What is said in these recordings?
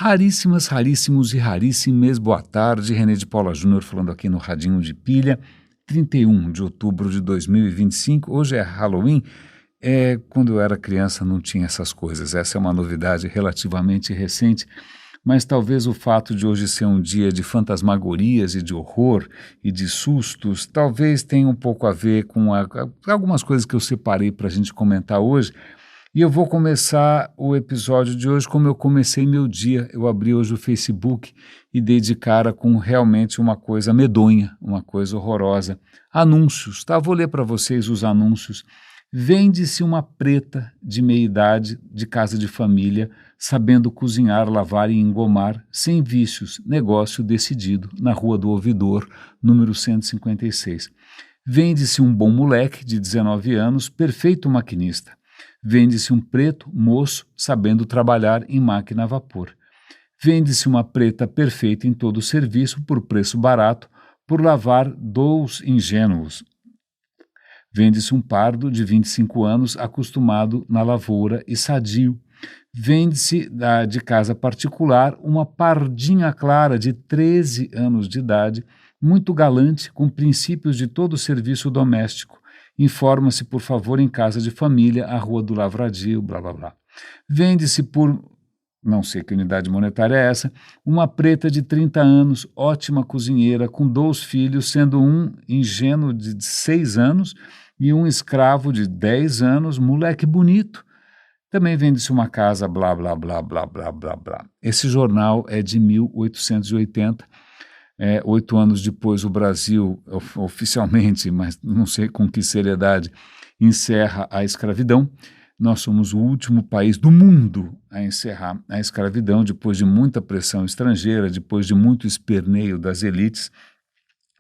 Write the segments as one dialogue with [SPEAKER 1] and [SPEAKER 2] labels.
[SPEAKER 1] Raríssimas, raríssimos e raríssimas, boa tarde, René de Paula Júnior falando aqui no Radinho de Pilha, 31 de outubro de 2025, hoje é Halloween, quando eu era criança não tinha essas coisas, essa é uma novidade relativamente recente, mas talvez o fato de hoje ser um dia de fantasmagorias e de horror e de sustos, talvez tenha um pouco a ver com algumas coisas que eu separei para a gente comentar hoje. E eu vou começar o episódio de hoje como eu comecei meu dia. Eu abri hoje o Facebook e dei de cara com realmente uma coisa medonha, uma coisa horrorosa. Anúncios, tá? Vou ler para vocês os anúncios. Vende-se uma preta de meia-idade de casa de família, sabendo cozinhar, lavar e engomar, sem vícios, negócio decidido, na Rua do Ouvidor, número 156. Vende-se um bom moleque de 19 anos, perfeito maquinista. Vende-se um preto moço sabendo trabalhar em máquina a vapor. Vende-se uma preta perfeita em todo o serviço por preço barato, por lavar dous ingênuos. Vende-se um pardo de 25 anos acostumado na lavoura e sadio. Vende-se de casa particular uma pardinha clara de 13 anos de idade, muito galante, com princípios de todo o serviço doméstico. Informa-se, por favor, em casa de família, a Rua do Lavradio, blá, blá, blá. Vende-se por, não sei que unidade monetária é essa, uma preta de 30 anos, ótima cozinheira, com 2 filhos, sendo um ingênuo de 6 anos e um escravo de 10 anos, moleque bonito. Também vende-se uma casa, blá, blá, blá, blá, blá, blá, blá. Esse jornal é de 1880. 8 anos depois, o Brasil, oficialmente, mas não sei com que seriedade, encerra a escravidão. Nós somos o último país do mundo a encerrar a escravidão, depois de muita pressão estrangeira, depois de muito esperneio das elites.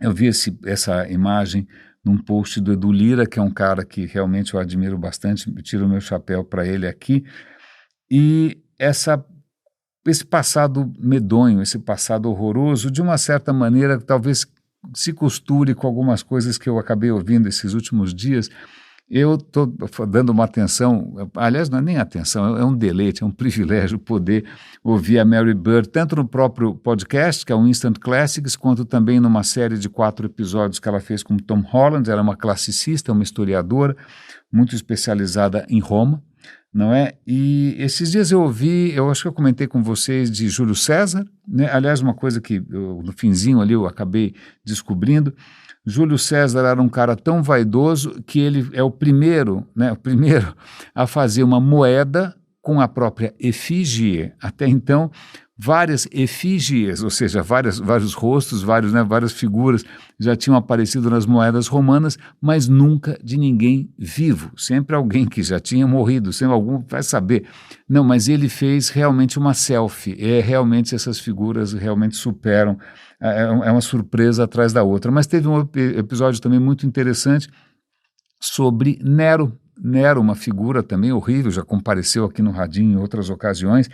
[SPEAKER 1] Eu vi essa imagem num post do Edu Lira, que é um cara que realmente eu admiro bastante, tiro o meu chapéu para ele aqui, e esse passado medonho, esse passado horroroso, de uma certa maneira, talvez se costure com algumas coisas que eu acabei ouvindo esses últimos dias. Eu estou dando uma atenção, aliás, não é nem atenção, é um deleite, é um privilégio poder ouvir a Mary Bird, tanto no próprio podcast, que é o Instant Classics, quanto também numa série de 4 episódios que ela fez com Tom Holland. Ela é uma classicista, uma historiadora, muito especializada em Roma, não é? E esses dias eu acho que eu comentei com vocês de Júlio César, né? Aliás, uma coisa que no finzinho ali eu acabei descobrindo. Júlio César era um cara tão vaidoso que ele é o primeiro a fazer uma moeda com a própria efígie. Até então, várias efígies, ou seja, vários rostos, várias figuras já tinham aparecido nas moedas romanas, mas nunca de ninguém vivo. Sempre alguém que já tinha morrido, sempre algum vai saber. Não, mas ele fez realmente uma selfie. Realmente essas figuras realmente superam. É uma surpresa atrás da outra. Mas teve um episódio também muito interessante sobre Nero. Nero, uma figura também horrível, já compareceu aqui no Radinho em outras ocasiões,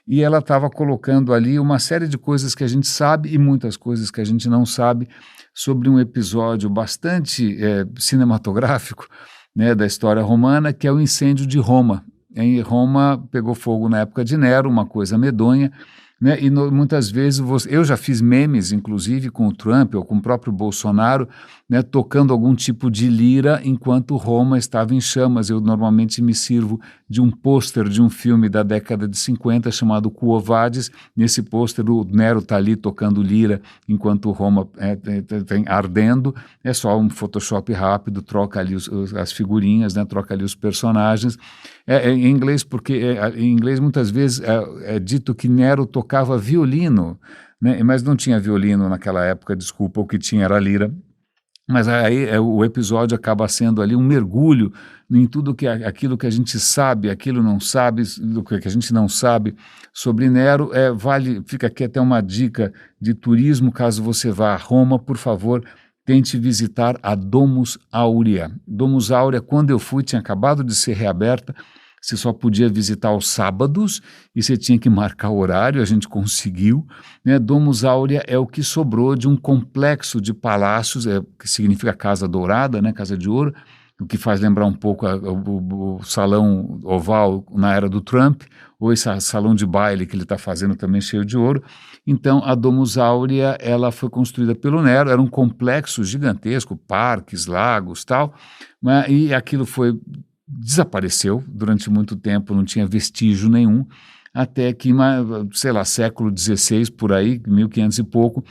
[SPEAKER 1] e ela estava colocando ali uma série de coisas que a gente sabe e muitas coisas que a gente não sabe sobre um episódio bastante cinematográfico, né, da história romana, que é o incêndio de Roma. Em Roma pegou fogo na época de Nero, uma coisa medonha, né, e muitas vezes eu já fiz memes, inclusive com o Trump ou com o próprio Bolsonaro, né, tocando algum tipo de lira enquanto Roma estava em chamas. Eu normalmente me sirvo de um pôster de um filme da década de 50 chamado Quo Vadis. Nesse pôster o Nero está ali tocando lira enquanto Roma ardendo. É só um Photoshop rápido, troca ali as figurinhas, né, troca ali os personagens. Em inglês, porque em inglês muitas vezes é dito que Nero tocava violino, né, mas não tinha violino naquela época, desculpa, o que tinha era lira. Mas aí o episódio acaba sendo ali um mergulho em tudo aquilo que a gente sabe, aquilo não sabe, do que a gente não sabe sobre Nero. Fica aqui até uma dica de turismo, caso você vá a Roma, por favor, tente visitar a Domus Aurea. Domus Aurea, quando eu fui, tinha acabado de ser reaberta. Você só podia visitar aos sábados e você tinha que marcar horário, a gente conseguiu, né? Domus Aurea é o que sobrou de um complexo de palácios, que significa Casa Dourada, né? Casa de Ouro, o que faz lembrar um pouco o salão oval na era do Trump, ou esse salão de baile que ele está fazendo também cheio de ouro. Então, a Domus Aurea, ela foi construída pelo Nero, era um complexo gigantesco, parques, lagos, tal, e aquilo desapareceu durante muito tempo, não tinha vestígio nenhum, até que, sei lá, século XVI, por aí, 1500 e pouco,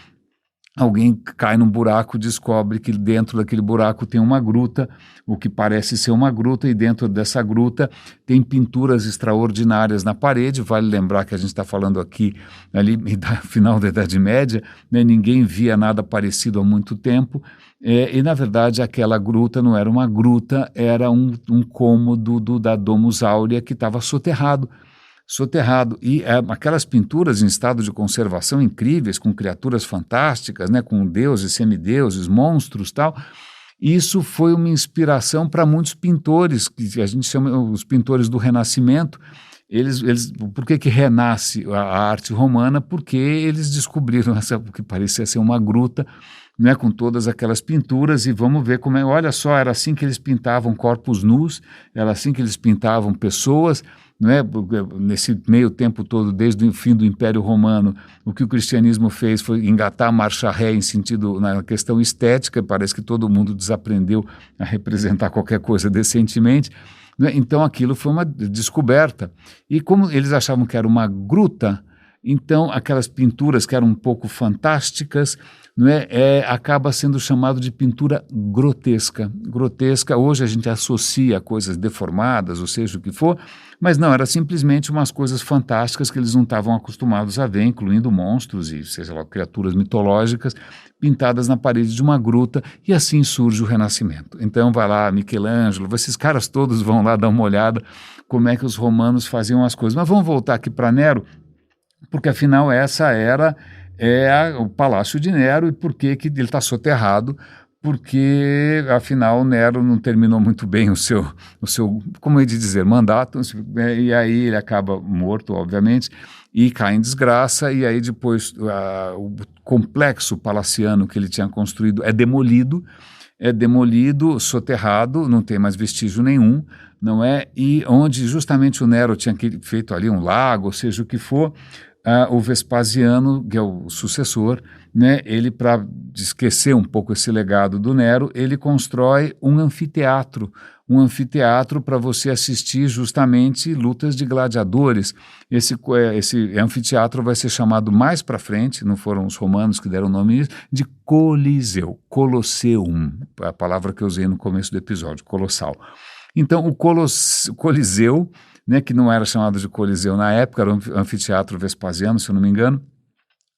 [SPEAKER 1] alguém cai num buraco e descobre que dentro daquele buraco tem uma gruta, o que parece ser uma gruta, e dentro dessa gruta tem pinturas extraordinárias na parede. Vale lembrar que a gente está falando aqui, ali, final da Idade Média, né, ninguém via nada parecido há muito tempo, e na verdade aquela gruta não era uma gruta, era um cômodo da Domus Aurea que estava soterrado, e aquelas pinturas em estado de conservação incríveis, com criaturas fantásticas, né, com deuses, semideuses, monstros, tal. Isso foi uma inspiração para muitos pintores, que a gente chama os pintores do Renascimento. Por que renasce a arte romana? Porque eles descobriram o que parecia ser uma gruta, né, com todas aquelas pinturas, e vamos ver como olha só, era assim que eles pintavam corpos nus, era assim que eles pintavam pessoas, não é? Nesse meio tempo todo, desde o fim do Império Romano, o que o cristianismo fez foi engatar a marcha ré na questão estética. Parece que todo mundo desaprendeu a representar qualquer coisa decentemente, né? Então aquilo foi uma descoberta, e como eles achavam que era uma gruta, então aquelas pinturas que eram um pouco fantásticas, não é? Acaba sendo chamado de pintura grotesca. Grotesca, hoje a gente associa a coisas deformadas, ou seja, o que for, mas não, era simplesmente umas coisas fantásticas que eles não estavam acostumados a ver, incluindo monstros e, seja lá, criaturas mitológicas pintadas na parede de uma gruta, e assim surge o Renascimento. Então vai lá Michelangelo, esses caras todos vão lá dar uma olhada como é que os romanos faziam as coisas. Mas vamos voltar aqui para Nero, porque afinal essa era o Palácio de Nero, e por que ele está soterrado? Porque, afinal, Nero não terminou muito bem o seu como é de dizer, mandato, e aí ele acaba morto, obviamente, e cai em desgraça, e aí depois o complexo palaciano que ele tinha construído é demolido, soterrado, não tem mais vestígio nenhum, não é? E onde justamente o Nero tinha feito ali um lago, ou seja, o que for, o Vespasiano, que é o sucessor, né, ele, para esquecer um pouco esse legado do Nero, ele constrói um anfiteatro para você assistir justamente lutas de gladiadores. Esse anfiteatro vai ser chamado mais para frente, não foram os romanos que deram o nome nisso, de Coliseu, Colosseum, a palavra que eu usei no começo do episódio, colossal. Então, o Coliseu, né, que não era chamado de Coliseu na época, era um anfiteatro Vespasiano, se eu não me engano,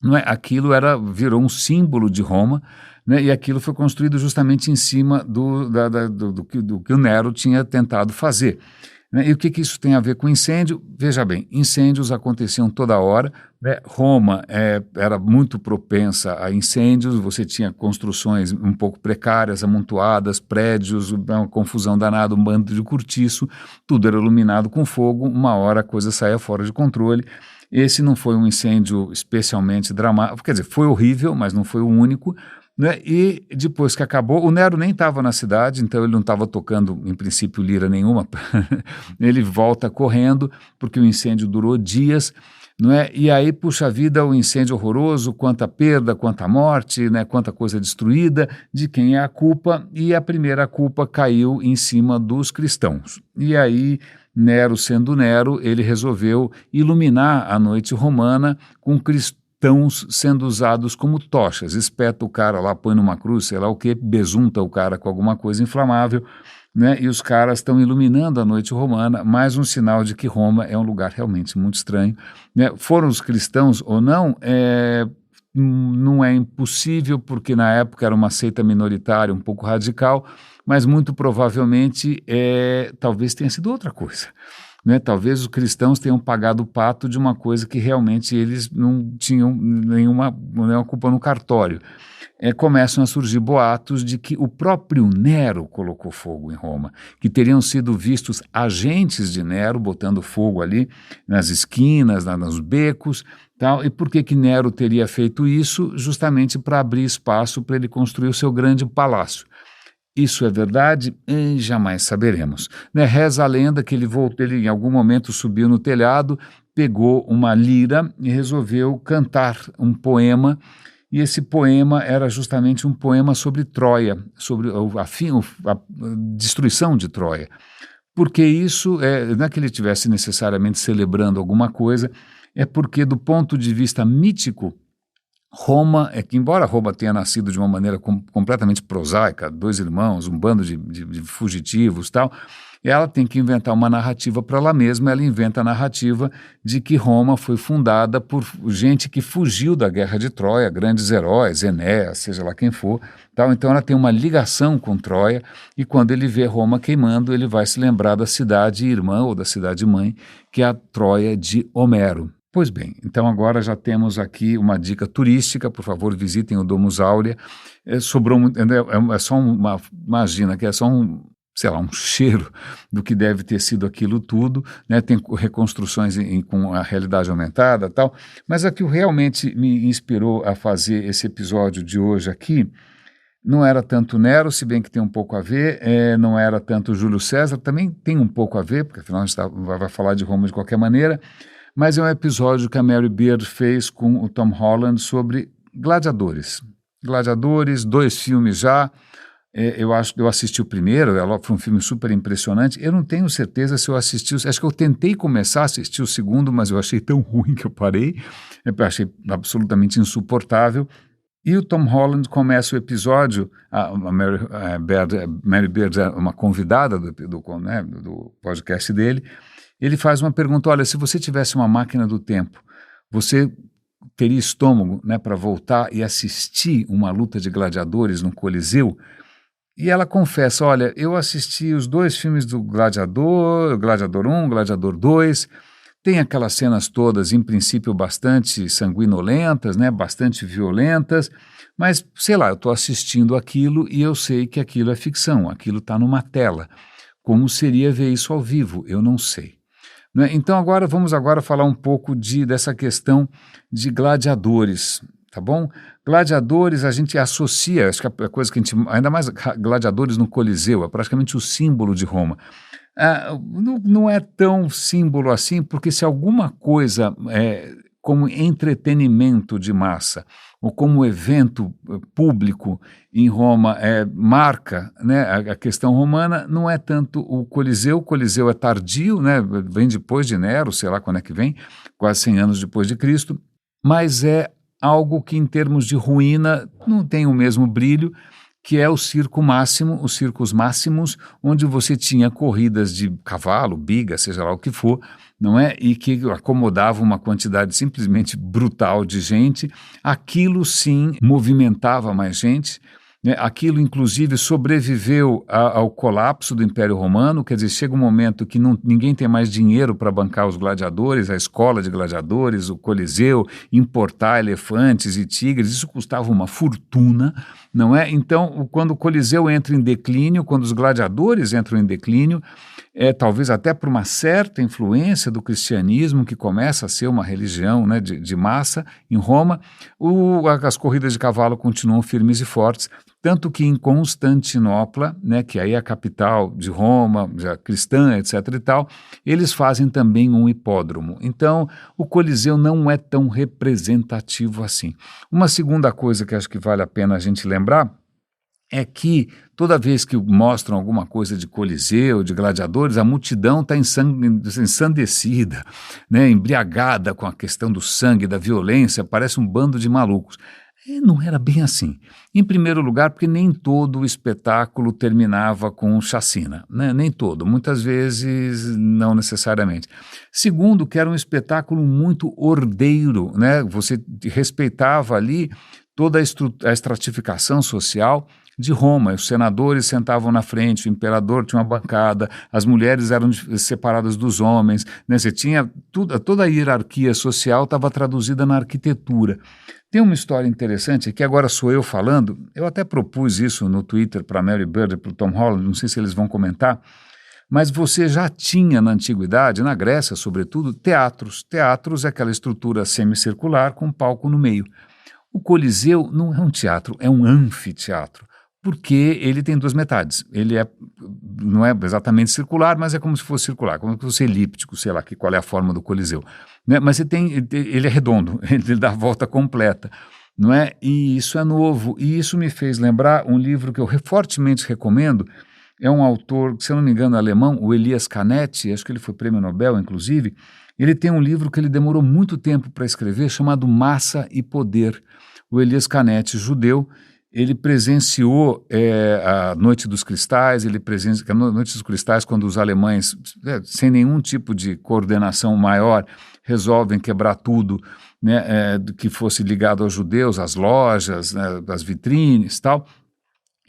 [SPEAKER 1] não é? Aquilo virou um símbolo de Roma, né, e aquilo foi construído justamente em cima do que o Nero tinha tentado fazer. Né? E o que isso tem a ver com incêndio? Veja bem, incêndios aconteciam toda hora, né? Roma era muito propensa a incêndios, você tinha construções um pouco precárias, amontoadas, prédios, uma confusão danada, um bando de cortiço, tudo era iluminado com fogo, uma hora a coisa saía fora de controle. Esse não foi um incêndio especialmente dramático, quer dizer, foi horrível, mas não foi o único, né? E depois que acabou, o Nero nem estava na cidade, então ele não estava tocando, em princípio, lira nenhuma. Ele volta correndo, porque o incêndio durou dias, não é? E aí, puxa vida, o incêndio horroroso, quanta perda, quanta morte, né? Quanta coisa destruída, de quem é a culpa, e a primeira culpa caiu em cima dos cristãos. E aí, Nero, sendo Nero, ele resolveu iluminar a noite romana com cristãos sendo usados como tochas, espeta o cara lá, põe numa cruz, sei lá o que, besunta o cara com alguma coisa inflamável, né? E os caras estão iluminando a noite romana, mais um sinal de que Roma é um lugar realmente muito estranho, né? Foram os cristãos ou não, não é impossível, porque na época era uma seita minoritária, um pouco radical, mas muito provavelmente talvez tenha sido outra coisa. Né? Talvez os cristãos tenham pagado o pato de uma coisa que realmente eles não tinham nenhuma culpa no cartório. Começam a surgir boatos de que o próprio Nero colocou fogo em Roma, que teriam sido vistos agentes de Nero botando fogo ali nas esquinas, nos becos, tal. E por que Nero teria feito isso? Justamente para abrir espaço para ele construir o seu grande palácio. isso é verdade? Jamais saberemos. Né? Reza a lenda que ele em algum momento subiu no telhado, pegou uma lira e resolveu cantar um poema, e esse poema era justamente um poema sobre Troia, sobre a destruição de Troia. Porque isso, não é que ele estivesse necessariamente celebrando alguma coisa, é porque do ponto de vista mítico, Roma, que embora Roma tenha nascido de uma maneira completamente prosaica, dois irmãos, um bando de fugitivos e tal, ela tem que inventar uma narrativa para ela mesma. Ela inventa a narrativa de que Roma foi fundada por gente que fugiu da guerra de Troia, grandes heróis, Enéas, seja lá quem for, tal. Então ela tem uma ligação com Troia, e quando ele vê Roma queimando, ele vai se lembrar da cidade irmã ou da cidade mãe, que é a Troia de Homero. Pois bem, então agora já temos aqui uma dica turística. Por favor, visitem o Domus Aurea. É só imagina que é só sei lá, um cheiro do que deve ter sido aquilo tudo, né? Tem reconstruções com a realidade aumentada e tal, mas o que realmente me inspirou a fazer esse episódio de hoje aqui não era tanto Nero, se bem que tem um pouco a ver, não era tanto Júlio César, também tem um pouco a ver, porque afinal a gente vai falar de Roma de qualquer maneira, mas é um episódio que a Mary Beard fez com o Tom Holland sobre gladiadores. Gladiadores, 2 filmes já. Eu assisti o primeiro, foi um filme super impressionante. Eu não tenho certeza se eu assisti, acho que eu tentei começar a assistir o segundo, mas eu achei tão ruim que eu parei. Eu achei absolutamente insuportável. E o Tom Holland começa o episódio, a Mary Beard é uma convidada do podcast dele. Ele faz uma pergunta: olha, se você tivesse uma máquina do tempo, você teria estômago, né, para voltar e assistir uma luta de gladiadores no Coliseu? E ela confessa: olha, eu assisti os 2 filmes do Gladiador, Gladiador 1, Gladiador 2, tem aquelas cenas todas, em princípio, bastante sanguinolentas, né, bastante violentas, mas, sei lá, eu estou assistindo aquilo e eu sei que aquilo é ficção, aquilo está numa tela. Como seria ver isso ao vivo? Eu não sei. Né? Então vamos falar um pouco dessa questão de gladiadores, tá bom? Gladiadores a gente associa, acho que a coisa que a gente, ainda mais gladiadores no Coliseu, é praticamente o símbolo de Roma. Não é tão símbolo assim, porque se alguma coisa como entretenimento de massa ou como evento público em Roma marca, né, a questão romana, não é tanto o Coliseu. O Coliseu é tardio, né, vem depois de Nero, sei lá quando é que vem, quase 100 anos depois de Cristo, mas é algo que em termos de ruína não tem o mesmo brilho, que é o circo máximo, os circos máximos, onde você tinha corridas de cavalo, biga, seja lá o que for, não é? E que acomodava uma quantidade simplesmente brutal de gente. Aquilo sim movimentava mais gente, né? Aquilo inclusive sobreviveu ao colapso do Império Romano. Quer dizer, chega um momento que ninguém tem mais dinheiro para bancar os gladiadores, a escola de gladiadores, o Coliseu, importar elefantes e tigres, isso custava uma fortuna, não é? Então, quando o Coliseu entra em declínio, quando os gladiadores entram em declínio, talvez até por uma certa influência do cristianismo, que começa a ser uma religião, né, de massa em Roma, as corridas de cavalo continuam firmes e fortes, tanto que em Constantinopla, né, que aí é a capital de Roma, já cristã, etc. e tal, eles fazem também um hipódromo. Então, o Coliseu não é tão representativo assim. Uma segunda coisa que acho que vale a pena a gente lembrar é que toda vez que mostram alguma coisa de Coliseu, de gladiadores, a multidão está ensandecida, né, embriagada com a questão do sangue, da violência, parece um bando de malucos. E não era bem assim. Em primeiro lugar, porque nem todo o espetáculo terminava com chacina, né? Nem todo, muitas vezes não necessariamente. Segundo, que era um espetáculo muito ordeiro, né? Você respeitava ali toda a estratificação social de Roma. Os senadores sentavam na frente, o imperador tinha uma bancada, as mulheres eram separadas dos homens, né? Você tinha toda a hierarquia social estava traduzida na arquitetura. Tem uma história interessante, que agora sou eu falando, eu até propus isso no Twitter para a Mary Beard e para o Tom Holland, não sei se eles vão comentar, mas você já tinha na antiguidade, na Grécia sobretudo, teatros. Teatros é aquela estrutura semicircular com um palco no meio. O Coliseu não é um teatro, é um anfiteatro. porque ele tem duas metades. Ele não é exatamente circular, mas é como se fosse circular, como se fosse elíptico, sei lá qual é a forma do Coliseu, né? Mas ele é redondo, ele dá a volta completa, não é? E isso é novo, e isso me fez lembrar um livro que eu fortemente recomendo. É um autor, se eu não me engano, alemão, o Elias Canetti, acho que ele foi prêmio Nobel, inclusive. Ele tem um livro que ele demorou muito tempo para escrever, chamado Massa e Poder. O Elias Canetti, judeu, ele presenciou a Noite dos Cristais, a Noite dos Cristais, quando os alemães, sem nenhum tipo de coordenação maior, resolvem quebrar tudo, né, que fosse ligado aos judeus, às lojas, né, as vitrines e tal.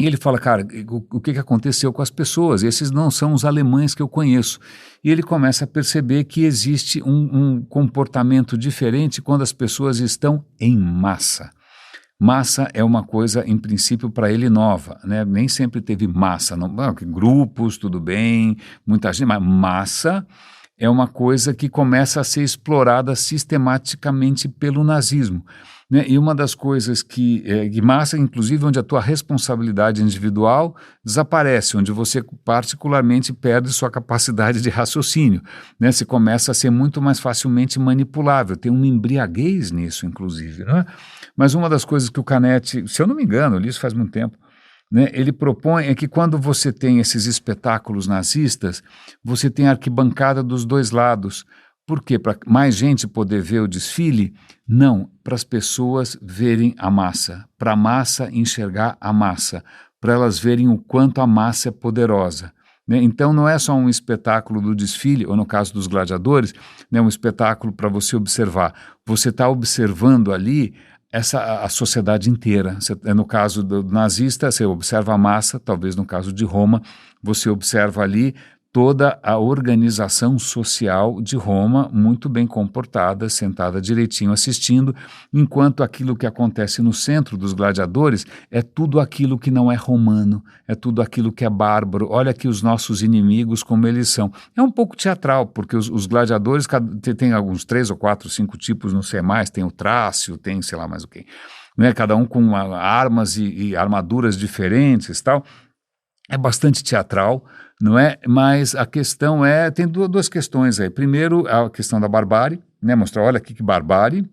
[SPEAKER 1] E ele fala, cara, o que aconteceu com as pessoas? Esses não são os alemães que eu conheço. E ele começa a perceber que existe um comportamento diferente quando as pessoas estão em massa. Massa é uma coisa, em princípio, para ele nova, né? Nem sempre teve massa, grupos, tudo bem, muita gente, mas massa é uma coisa que começa a ser explorada sistematicamente pelo nazismo, né? E uma das coisas de massa, inclusive, onde a tua responsabilidade individual desaparece, onde você particularmente perde sua capacidade de raciocínio, né? Você começa a ser muito mais facilmente manipulável, tem uma embriaguez nisso, inclusive, não é? Mas uma das coisas que o Canetti, se eu não me engano, eu li isso faz muito tempo, né, ele propõe é que quando você tem esses espetáculos nazistas, você tem a arquibancada dos dois lados. Por quê? Para mais gente poder ver o desfile? Não, para as pessoas verem a massa, para a massa enxergar a massa, para elas verem o quanto a massa é poderosa. Né? Então não é só um espetáculo do desfile, ou no caso dos gladiadores, né, um espetáculo para você observar. Você está observando ali a sociedade inteira. No caso do nazista, você observa a massa, talvez no caso de Roma, você observa ali toda a organização social de Roma muito bem comportada, sentada direitinho assistindo, enquanto aquilo que acontece no centro dos gladiadores é tudo aquilo que não é romano, é tudo aquilo que é bárbaro. Olha aqui os nossos inimigos como eles são. É um pouco teatral, porque os gladiadores tem alguns 3 ou 4, 5 tipos, não sei mais, tem o Trácio, tem sei lá mais o quê, né? Cada um com armas e armaduras diferentes e tal. É bastante teatral, não é? Mas a questão tem duas questões aí. Primeiro, a questão da barbárie, né? Mostrar, olha aqui que barbárie.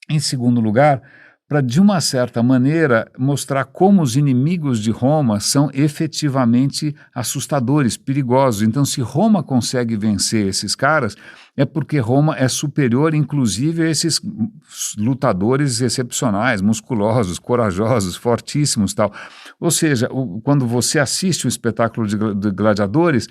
[SPEAKER 1] Em segundo lugar, para, de uma certa maneira, mostrar como os inimigos de Roma são efetivamente assustadores, perigosos. Então, se Roma consegue vencer esses caras, é porque Roma é superior, inclusive, a esses lutadores excepcionais, musculosos, corajosos, fortíssimos e tal. Ou seja, quando você assiste um espetáculo de gladiadores,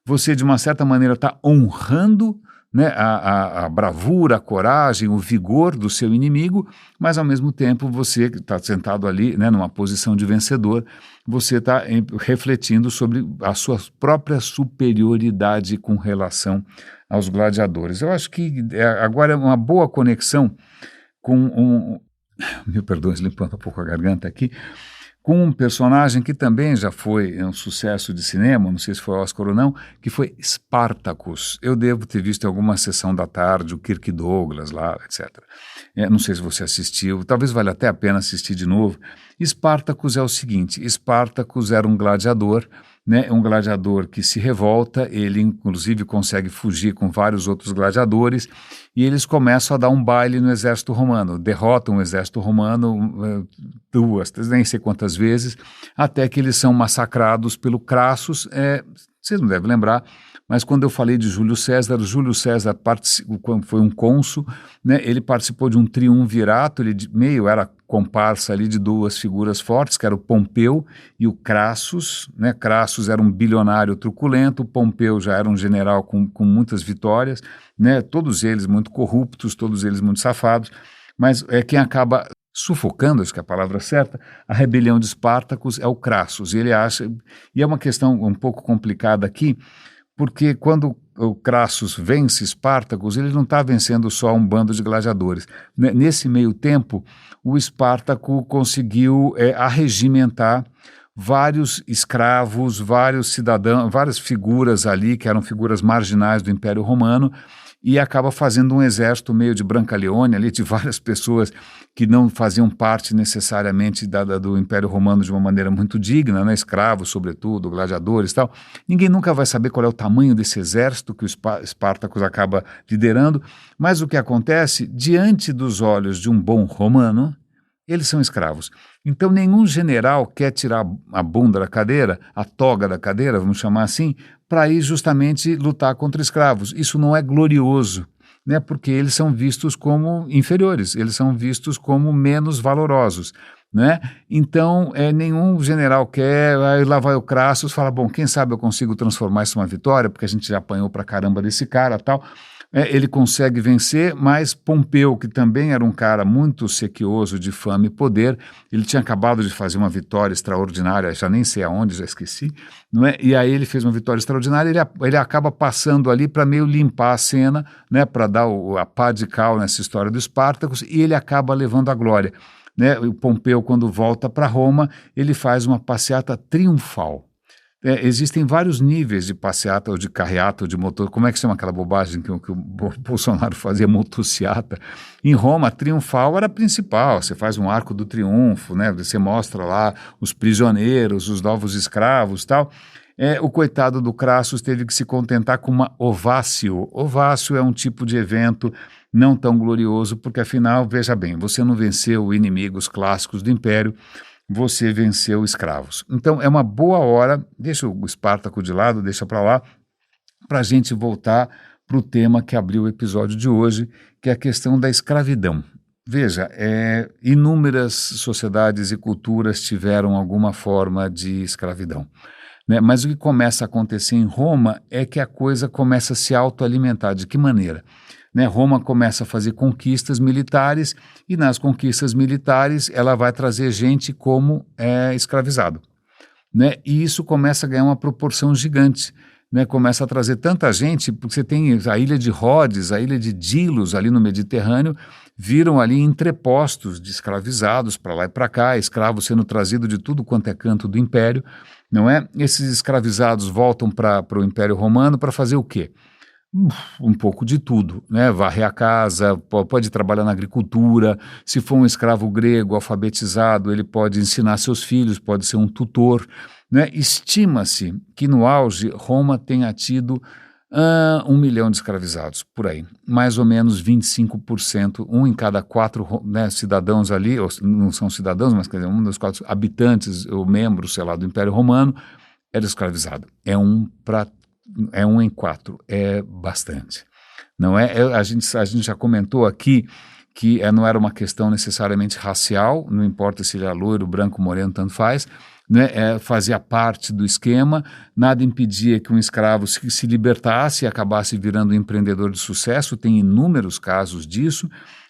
[SPEAKER 1] você, de uma certa maneira, está honrando, né, a bravura, a coragem, o vigor do seu inimigo, mas ao mesmo tempo você está sentado ali, né, numa posição de vencedor, você está refletindo sobre a sua própria superioridade com relação aos gladiadores. Eu acho que agora é uma boa conexão com meu perdão, limpando um pouco a garganta aqui, com um personagem que também já foi um sucesso de cinema, não sei se foi Oscar ou não, que foi Spartacus. Eu devo ter visto em alguma sessão da tarde, o Kirk Douglas lá, etc. Não sei se você assistiu, talvez valha até a pena assistir de novo. Spartacus é o seguinte, Spartacus era um gladiador, né, um gladiador que se revolta, ele inclusive consegue fugir com vários outros gladiadores, e eles começam a dar um baile no exército romano, derrotam o exército romano nem sei quantas vezes, até que eles são massacrados pelo Crassus. Vocês não devem lembrar, mas quando eu falei de Júlio César foi um cônsul, né, ele participou de um triunvirato, ele meio era comparsa ali de duas figuras fortes, que era o Pompeu e o Crassus, né? Crassus era um bilionário truculento, o Pompeu já era um general com muitas vitórias, né? Todos eles muito corruptos, todos eles muito safados, mas quem acaba sufocando, acho que é a palavra certa, a rebelião de Espartacus é o Crassus, e ele acha, e é uma questão um pouco complicada aqui, porque quando o Crassus vence Espartacus, ele não está vencendo só um bando de gladiadores. Nesse meio tempo, o Espartaco conseguiu arregimentar vários escravos, vários cidadãos, várias figuras ali, que eram figuras marginais do Império Romano, e acaba fazendo um exército meio de Brancaleone ali, de várias pessoas que não faziam parte necessariamente do Império Romano de uma maneira muito digna, né? Escravos, sobretudo, gladiadores e tal. Ninguém nunca vai saber qual é o tamanho desse exército que o Espartacus acaba liderando, mas o que acontece, diante dos olhos de um bom romano, eles são escravos. Então nenhum general quer tirar a bunda da cadeira, a toga da cadeira, vamos chamar assim, para ir justamente lutar contra escravos. Isso não é glorioso, né? Porque eles são vistos como inferiores, eles são vistos como menos valorosos, né? Então nenhum general quer, aí lá vai o Crassus, fala, bom, quem sabe eu consigo transformar isso numa vitória, porque a gente já apanhou pra caramba desse cara, tal. Ele consegue vencer, mas Pompeu, que também era um cara muito sequioso de fama e poder, ele tinha acabado de fazer uma vitória extraordinária, já nem sei aonde, já esqueci, não é? E aí ele fez uma vitória extraordinária, ele acaba passando ali para meio limpar a cena, né, para dar a pá de cal nessa história do Espartacus, e ele acaba levando a glória, né? O Pompeu, quando volta para Roma, ele faz uma passeata triunfal. Existem vários níveis de passeata ou de carreata ou de motor. Como é que chama aquela bobagem que o Bolsonaro fazia, motociata? Em Roma, triunfal era a principal. Você faz um arco do triunfo, né? Você mostra lá os prisioneiros, os novos escravos e tal. O coitado do Crassus teve que se contentar com uma ovácio. Ovácio é um tipo de evento não tão glorioso, porque afinal, veja bem, você não venceu inimigos clássicos do Império, você venceu escravos. Então é uma boa hora, deixa o Espartaco de lado, deixa para lá, para a gente voltar para o tema que abriu o episódio de hoje, que é a questão da escravidão. Veja, inúmeras sociedades e culturas tiveram alguma forma de escravidão, né? Mas o que começa a acontecer em Roma é que a coisa começa a se autoalimentar. De que maneira? Né, Roma começa a fazer conquistas militares e nas conquistas militares ela vai trazer gente como escravizado, né? E isso começa a ganhar uma proporção gigante, né? Começa a trazer tanta gente, porque você tem a ilha de Rhodes, a ilha de Dilos ali no Mediterrâneo, viram ali entrepostos de escravizados para lá e para cá, escravos sendo trazidos de tudo quanto é canto do Império, não é? Esses escravizados voltam para o Império Romano para fazer o quê? Um pouco de tudo, né? Varrer a casa, pode trabalhar na agricultura, se for um escravo grego alfabetizado, ele pode ensinar seus filhos, pode ser um tutor, né? Estima-se que no auge Roma tenha tido 1 milhão de escravizados, por aí, mais ou menos 25%, um em cada 4, né, cidadãos ali, ou não são cidadãos, mas quer dizer, um dos 4 habitantes ou membros, sei lá, do Império Romano era escravizado. É 1 em 4, é bastante. Não é? A gente já comentou aqui que não era uma questão necessariamente racial, não importa se ele é loiro, branco, moreno, tanto faz, né? Fazia parte do esquema, nada impedia que um escravo se libertasse e acabasse virando um empreendedor de sucesso, tem inúmeros casos disso,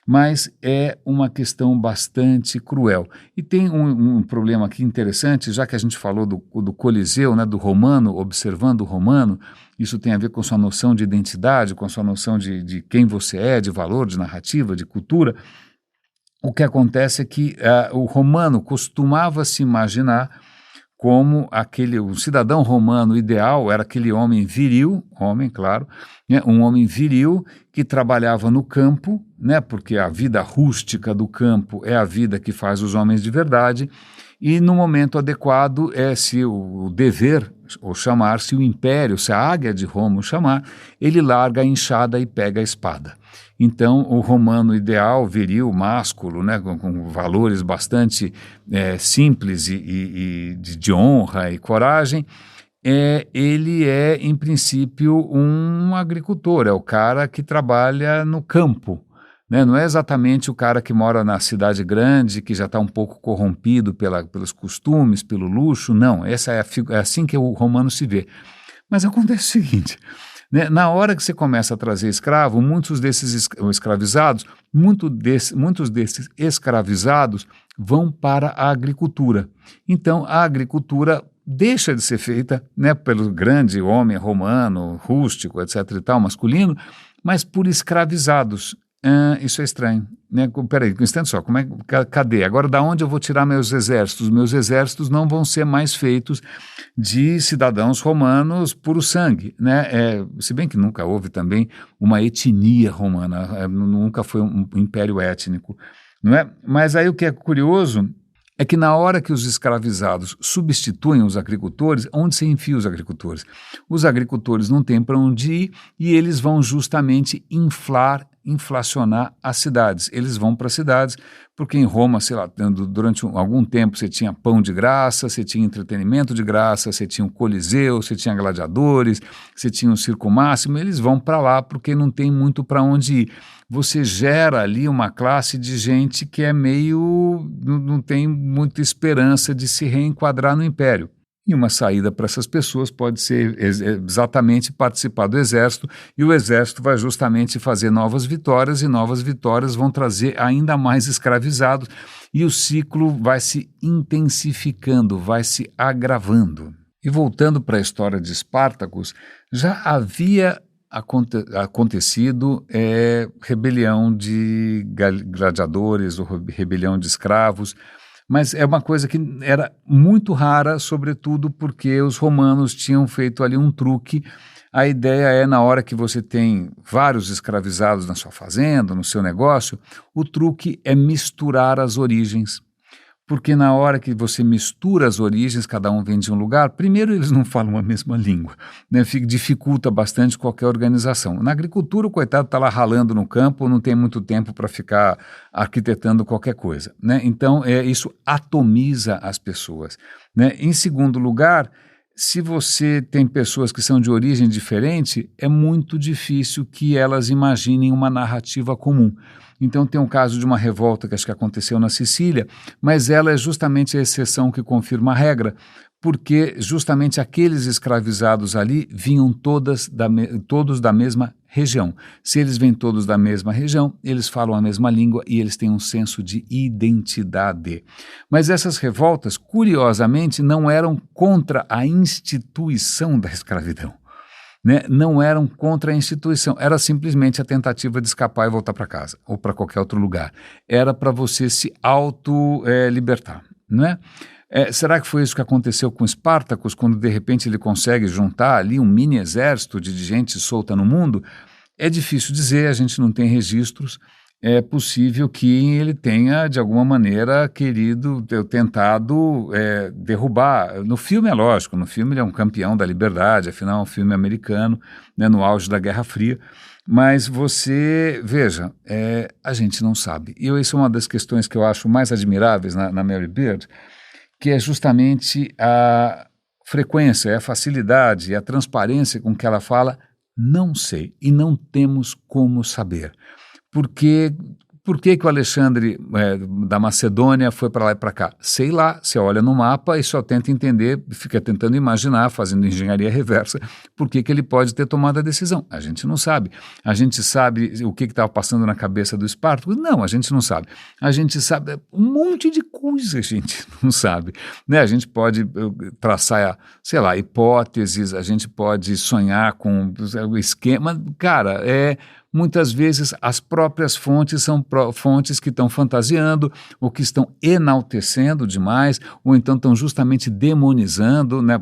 [SPEAKER 1] mas é uma questão bastante cruel. E tem um problema aqui interessante, já que a gente falou do Coliseu, né, do romano, observando o romano, isso tem a ver com sua noção de identidade, com sua noção de quem você é, de valor, de narrativa, de cultura. O que acontece é que o romano costumava se imaginar como o cidadão romano ideal era aquele homem viril, claro, né, um homem viril que trabalhava no campo, né, porque a vida rústica do campo é a vida que faz os homens de verdade, e no momento adequado se o dever, ou chamar-se o império, se a águia de Roma o chamar, ele larga a enxada e pega a espada. Então, o romano ideal, viril, másculo, né, com valores bastante simples e de honra e coragem, ele é, em princípio, um agricultor, é o cara que trabalha no campo, né? Não é exatamente o cara que mora na cidade grande, que já está um pouco corrompido pelos costumes, pelo luxo, não, é assim que o romano se vê. Mas acontece o seguinte, né? Na hora que você começa a trazer escravo, muitos desses escravizados, muitos desses escravizados vão para a agricultura. Então, a agricultura deixa de ser feita, né, pelo grande homem romano, rústico, etc. e tal, masculino, mas por escravizados. Isso é estranho. Né? Peraí, um instante só, cadê? Agora, da onde eu vou tirar meus exércitos? Meus exércitos não vão ser mais feitos de cidadãos romanos puro sangue, né? Se bem que nunca houve também uma etnia romana, nunca foi um império étnico, não é? Mas aí o que é curioso é que na hora que os escravizados substituem os agricultores, onde se enfia os agricultores? Os agricultores não têm para onde ir e eles vão justamente inflacionar as cidades. Eles vão para as cidades, porque em Roma, sei lá, durante algum tempo você tinha pão de graça, você tinha entretenimento de graça, você tinha um coliseu, você tinha gladiadores, você tinha um circo máximo, eles vão para lá porque não tem muito para onde ir. Você gera ali uma classe de gente que é não tem muita esperança de se reenquadrar no império. E uma saída para essas pessoas pode ser exatamente participar do exército, e o exército vai justamente fazer novas vitórias, e novas vitórias vão trazer ainda mais escravizados, e o ciclo vai se intensificando, vai se agravando. E voltando para a história de Espartacus, já havia acontecido rebelião de gladiadores ou rebelião de escravos, mas é uma coisa que era muito rara, sobretudo porque os romanos tinham feito ali um truque. A ideia é, na hora que você tem vários escravizados na sua fazenda, no seu negócio, o truque é misturar as origens. Porque na hora que você mistura as origens, cada um vem de um lugar, primeiro eles não falam a mesma língua, né? Dificulta bastante qualquer organização. Na agricultura, o coitado está lá ralando no campo, não tem muito tempo para ficar arquitetando qualquer coisa, né? Então, isso atomiza as pessoas, né? Em segundo lugar, se você tem pessoas que são de origem diferente, é muito difícil que elas imaginem uma narrativa comum. Então tem um caso de uma revolta que acho que aconteceu na Sicília, mas ela é justamente a exceção que confirma a regra, porque justamente aqueles escravizados ali vinham todos da mesma região. Se eles vêm todos da mesma região, eles falam a mesma língua e eles têm um senso de identidade. Mas essas revoltas, curiosamente, não eram contra a instituição da escravidão. Né, não eram contra a instituição, era simplesmente a tentativa de escapar e voltar para casa, ou para qualquer outro lugar. Era para você se auto-libertar, né? Será que foi isso que aconteceu com Espartacus, quando de repente ele consegue juntar ali um mini exército de gente solta no mundo? É difícil dizer, a gente não tem registros. É possível que ele tenha, de alguma maneira, tentado derrubar. No filme é lógico, no filme ele é um campeão da liberdade, afinal é um filme americano, né, no auge da Guerra Fria, mas você, veja, a gente não sabe. E isso é uma das questões que eu acho mais admiráveis na Mary Beard, que é justamente a frequência, a facilidade, a transparência com que ela fala, não sei, e não temos como saber. Por que o Alexandre da Macedônia foi para lá e para cá? Sei lá, você olha no mapa e só tenta entender, fica tentando imaginar, fazendo engenharia reversa, por que ele pode ter tomado a decisão. A gente não sabe. A gente sabe o que estava passando na cabeça do Espartaco? Não, a gente não sabe. A gente sabe um monte de coisa, a gente não sabe. Né? A gente pode traçar, sei lá, hipóteses, a gente pode sonhar com o esquema. Cara, muitas vezes as próprias fontes são fontes que estão fantasiando ou que estão enaltecendo demais ou então estão justamente demonizando, né?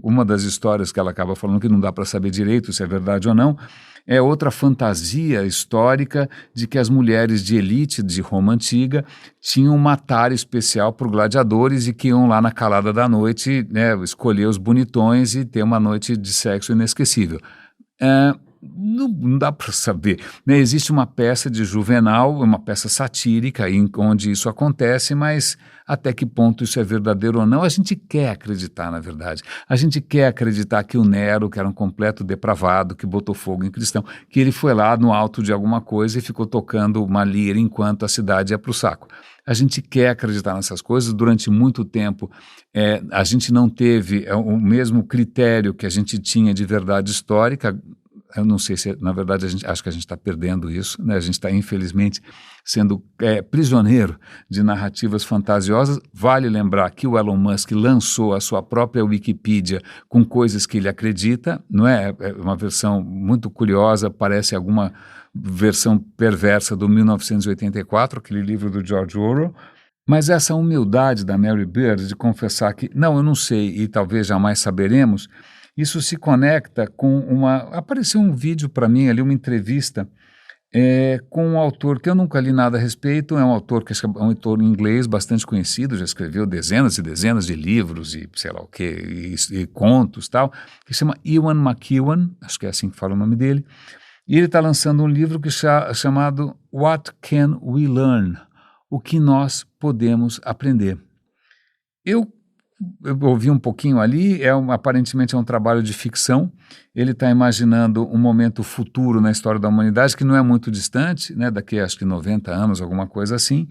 [SPEAKER 1] Uma das histórias que ela acaba falando que não dá para saber direito se é verdade ou não, é outra fantasia histórica de que as mulheres de elite de Roma Antiga tinham um matar especial por gladiadores e que iam lá na calada da noite, né, escolher os bonitões e ter uma noite de sexo inesquecível. Não dá para saber, né? Existe uma peça de Juvenal, uma peça satírica onde isso acontece, mas até que ponto isso é verdadeiro ou não, a gente quer acreditar, na verdade. A gente quer acreditar que o Nero, que era um completo depravado, que botou fogo em cristão, que ele foi lá no alto de alguma coisa e ficou tocando uma lira enquanto a cidade ia para o saco. A gente quer acreditar nessas coisas. Durante muito tempo, a gente não teve o mesmo critério que a gente tinha de verdade histórica. Eu não sei se, na verdade, acho que a gente está perdendo isso, né? A gente está, infelizmente, sendo prisioneiro de narrativas fantasiosas. Vale lembrar que o Elon Musk lançou a sua própria Wikipedia com coisas que ele acredita, não é? É uma versão muito curiosa, parece alguma versão perversa do 1984, aquele livro do George Orwell. Mas essa humildade da Mary Beard de confessar que, não, eu não sei e talvez jamais saberemos, isso se conecta com apareceu um vídeo para mim ali, uma entrevista com um autor que eu nunca li nada a respeito, é um autor que é um autor inglês bastante conhecido, já escreveu dezenas e dezenas de livros e sei lá o que, e contos tal, que se chama Ewan McEwan, acho que é assim que fala o nome dele, e ele está lançando um livro chamado What Can We Learn? O que nós podemos aprender. Eu ouvi um pouquinho ali, aparentemente é um trabalho de ficção, ele está imaginando um momento futuro na história da humanidade que não é muito distante, né, daqui a acho que 90 anos, alguma coisa assim,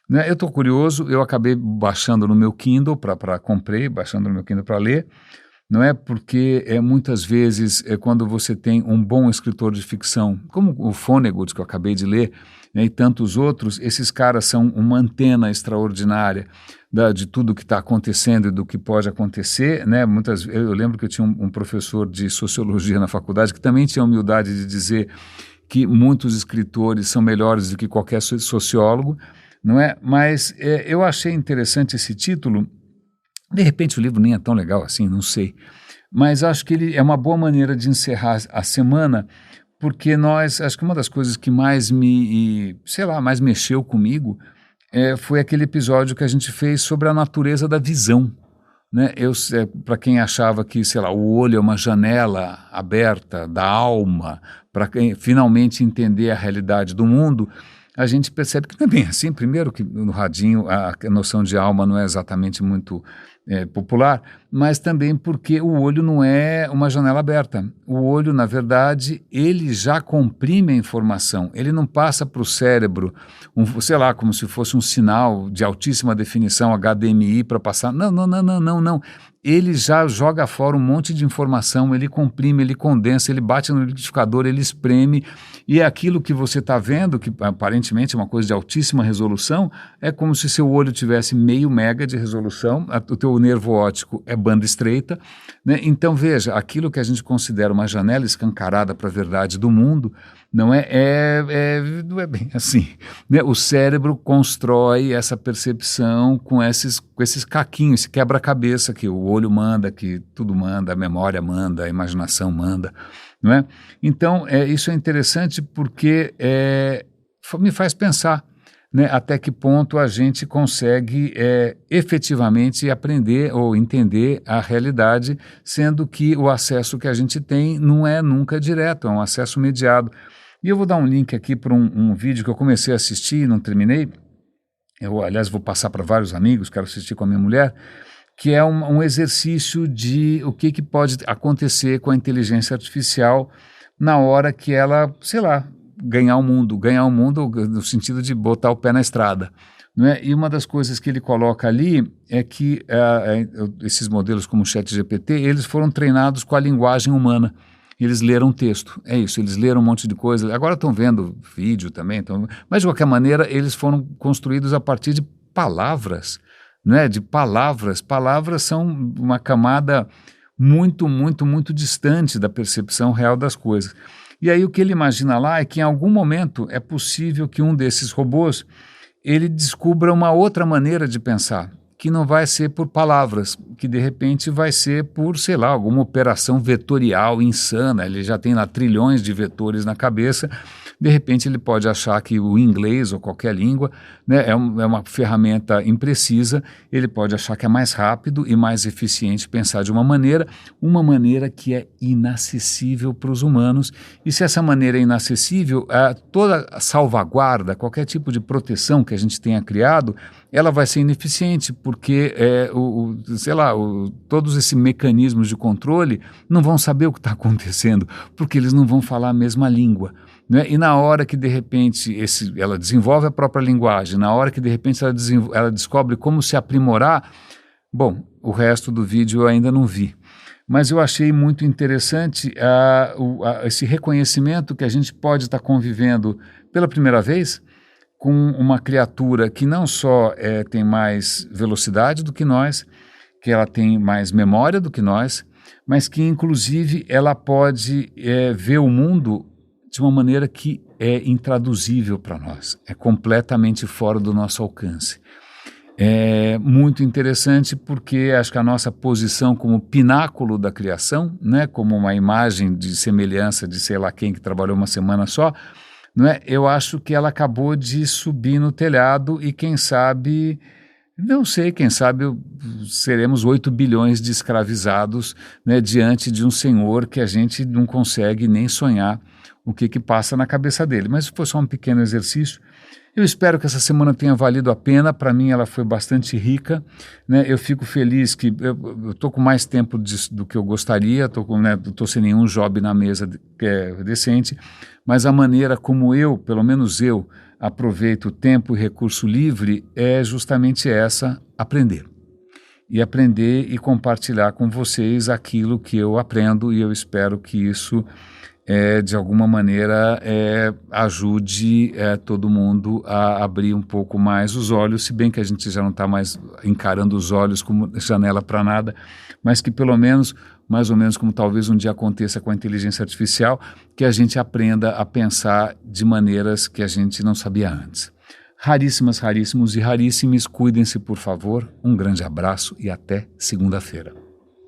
[SPEAKER 1] né. Eu estou curioso, eu acabei baixando no meu Kindle, comprei, baixando no meu Kindle para ler, não é porque muitas vezes quando você tem um bom escritor de ficção, como o Vonnegut que eu acabei de ler, né, e tantos outros, esses caras são uma antena extraordinária de tudo que está acontecendo e do que pode acontecer, né? Eu lembro que eu tinha um professor de sociologia na faculdade que também tinha a humildade de dizer que muitos escritores são melhores do que qualquer sociólogo, não é? Mas eu achei interessante esse título. De repente o livro nem é tão legal assim, não sei, mas acho que ele é uma boa maneira de encerrar a semana, porque acho que uma das coisas que mais mais mexeu comigo foi aquele episódio que a gente fez sobre a natureza da visão, né? Para quem achava que, sei lá, o olho é uma janela aberta da alma, para quem finalmente entender a realidade do mundo, a gente percebe que não é bem assim. Primeiro que no radinho a noção de alma não é exatamente muito popular, mas também porque o olho não é uma janela aberta. O olho, na verdade, ele já comprime a informação, ele não passa para o cérebro, sei lá, como se fosse um sinal de altíssima definição, HDMI, para passar. Não, não, não, não, não, não. Ele já joga fora um monte de informação, ele comprime, ele condensa, ele bate no liquidificador, ele espreme, e aquilo que você está vendo, que aparentemente é uma coisa de altíssima resolução, é como se seu olho tivesse meio mega de resolução, o teu nervo óptico é banda estreita, né? Então veja, aquilo que a gente considera uma janela escancarada para a verdade do mundo, não é bem assim, né? O cérebro constrói essa percepção com esses caquinhos, esse quebra-cabeça que o olho manda, que tudo manda, a memória manda, a imaginação manda, não é? Então, isso é interessante porque me faz pensar, né, até que ponto a gente consegue efetivamente aprender ou entender a realidade, sendo que o acesso que a gente tem não é nunca direto, é um acesso mediado. E eu vou dar um link aqui para um vídeo que eu comecei a assistir e não terminei. Eu, aliás, vou passar para vários amigos, quero assistir com a minha mulher, que é um exercício de o que pode acontecer com a inteligência artificial na hora que ela, sei lá, ganhar o mundo no sentido de botar o pé na estrada, não é? E uma das coisas que ele coloca ali é que esses modelos como o ChatGPT, eles foram treinados com a linguagem humana. Eles leram texto, é isso, eles leram um monte de coisa, agora estão vendo vídeo também, mas de qualquer maneira eles foram construídos a partir de palavras, não é? De palavras são uma camada muito, muito, muito distante da percepção real das coisas. E aí o que ele imagina lá é que em algum momento é possível que um desses robôs ele descubra uma outra maneira de pensar, que não vai ser por palavras, que de repente vai ser por, sei lá, alguma operação vetorial insana, ele já tem lá trilhões de vetores na cabeça, de repente ele pode achar que o inglês ou qualquer língua, né, é uma ferramenta imprecisa, ele pode achar que é mais rápido e mais eficiente pensar de uma maneira que é inacessível para os humanos, e se essa maneira é inacessível, toda a salvaguarda, qualquer tipo de proteção que a gente tenha criado, ela vai ser ineficiente, porque todos esses mecanismos de controle não vão saber o que está acontecendo, porque eles não vão falar a mesma língua, né? E na hora que de repente ela desenvolve a própria linguagem, na hora que de repente ela descobre como se aprimorar, bom, o resto do vídeo eu ainda não vi. Mas eu achei muito interessante esse reconhecimento que a gente pode estar convivendo pela primeira vez com uma criatura que não só tem mais velocidade do que nós, que ela tem mais memória do que nós, mas que inclusive ela pode ver o mundo de uma maneira que é intraduzível para nós, é completamente fora do nosso alcance. É muito interessante porque acho que a nossa posição como pináculo da criação, né, como uma imagem de semelhança de sei lá quem que trabalhou uma semana só, não é? Eu acho que ela acabou de subir no telhado e quem sabe, não sei, quem sabe seremos 8 bilhões de escravizados, né, diante de um senhor que a gente não consegue nem sonhar o que passa na cabeça dele. Mas foi só um pequeno exercício. Eu espero que essa semana tenha valido a pena. Para mim ela foi bastante rica, né? Eu fico feliz que eu estou com mais tempo do que eu gostaria, estou sem nenhum job na mesa que é decente, mas a maneira como pelo menos eu, aproveito o tempo e recurso livre é justamente essa, aprender. E aprender e compartilhar com vocês aquilo que eu aprendo e eu espero que isso de alguma maneira ajude todo mundo a abrir um pouco mais os olhos, se bem que a gente já não está mais encarando os olhos como janela para nada, mas que pelo menos, mais ou menos como talvez um dia aconteça com a inteligência artificial, que a gente aprenda a pensar de maneiras que a gente não sabia antes. Raríssimas, raríssimos e raríssimos, cuidem-se por favor, um grande abraço e até segunda-feira.